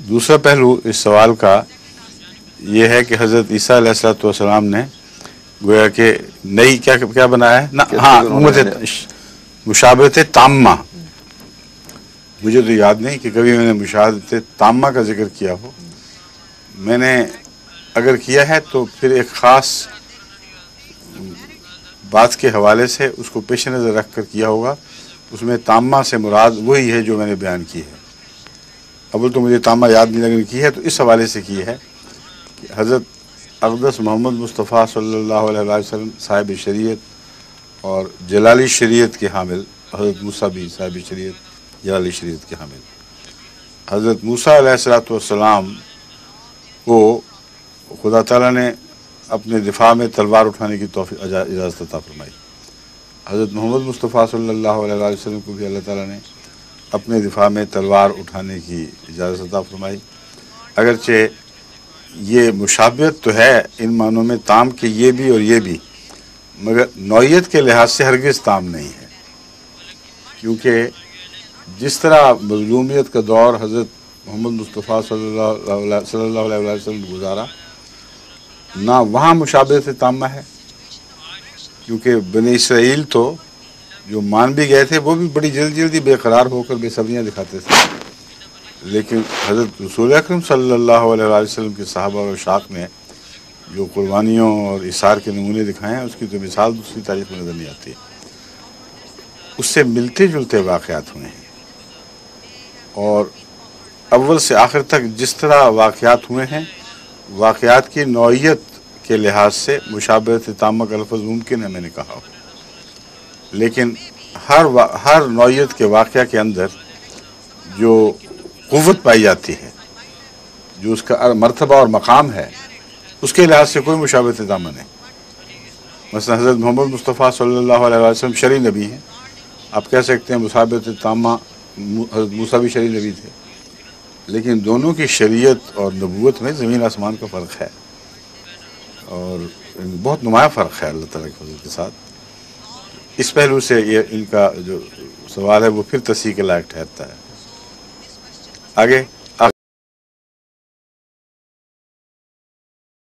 دوسرا پہلو اس سوال کا یہ ہے کہ حضرت عیسیٰ علیہ السلام نے گویا کہ نئی کیا بنایا ہے نا، ہاں مشابہت تامہ. مجھے تو یاد نہیں کہ کبھی میں نے مشابہت تامہ کا ذکر کیا ہو. میں نے اگر کیا ہے تو پھر ایک خاص بات کے حوالے سے اس کو پیش نظر رکھ کر کیا ہوگا. اس میں تامہ سے مراد وہی ہے جو میں نے بیان کی ہے. اول تو مجھے تامہ یاد نہیں لگنے کی ہے، تو اس حوالے سے کی ہے کہ حضرت اقدس محمد مصطفیٰ صلی اللہ علیہ وسلم صاحب شریعت اور جلالی شریعت کے حامل، حضرت موسیٰ بھی صاحب شریعت جلالی شریعت کے حامل. حضرت موسیٰ علیہ السلام کو خدا تعالیٰ نے اپنے دفاع میں تلوار اٹھانے کی اجازت عطا فرمائی. حضرت محمد مصطفیٰ صلی اللہ علیہ وسلم کو بھی اللہ تعالیٰ نے اپنے دفاع میں تلوار اٹھانے کی اجازت عطا فرمائی. اگرچہ یہ مشابہت تو ہے ان معنوں میں تام کہ یہ بھی اور یہ بھی، مگر نوعیت کے لحاظ سے ہرگز تام نہیں ہے. کیونکہ جس طرح مظلومیت کا دور حضرت محمد مصطفیٰ صلی اللہ علیہ وسلم نے گزارا، نہ وہاں مشابہت تامہ ہے. کیونکہ بنی اسرائیل تو جو مان بھی گئے تھے وہ بھی بڑی جلدی بے قرار ہو کر بے صبریاں دکھاتے تھے. لیکن حضرت رسول اکرم صلی اللہ علیہ وسلم کے صحابہ اور اشاق نے جو قربانیوں اور اثار کے نمونے دکھائے ہیں، اس کی تو مثال دوسری تاریخ میں نظر نہیں آتی. اس سے ملتے جلتے واقعات ہوئے ہیں، اور اول سے آخر تک جس طرح واقعات ہوئے ہیں، واقعات کی نوعیت کے لحاظ سے مشابہت تامہ کا لفظ ممکن ہے، میں نے کہا ہو. لیکن ہر نوعیت کے واقعہ کے اندر جو قوت پائی جاتی ہے، جو اس کا مرتبہ اور مقام ہے، اس کے لحاظ سے کوئی مشابہت تامہ نہیں. مثلا حضرت محمد مصطفیٰ صلی اللہ علیہ وسلم شرعی نبی ہیں. آپ کہہ سکتے ہیں مشابہت تامہ حضرت موسیٰ بھی شرعی نبی تھے، لیکن دونوں کی شریعت اور نبوت میں زمین آسمان کا فرق ہے، اور بہت نمایاں فرق ہے اللہ تعالیٰ کے فضل کے ساتھ. اس پہلو سے یہ ان کا جو سوال ہے وہ پھر تصحیح کے لائق ٹھہرتا ہے. آگے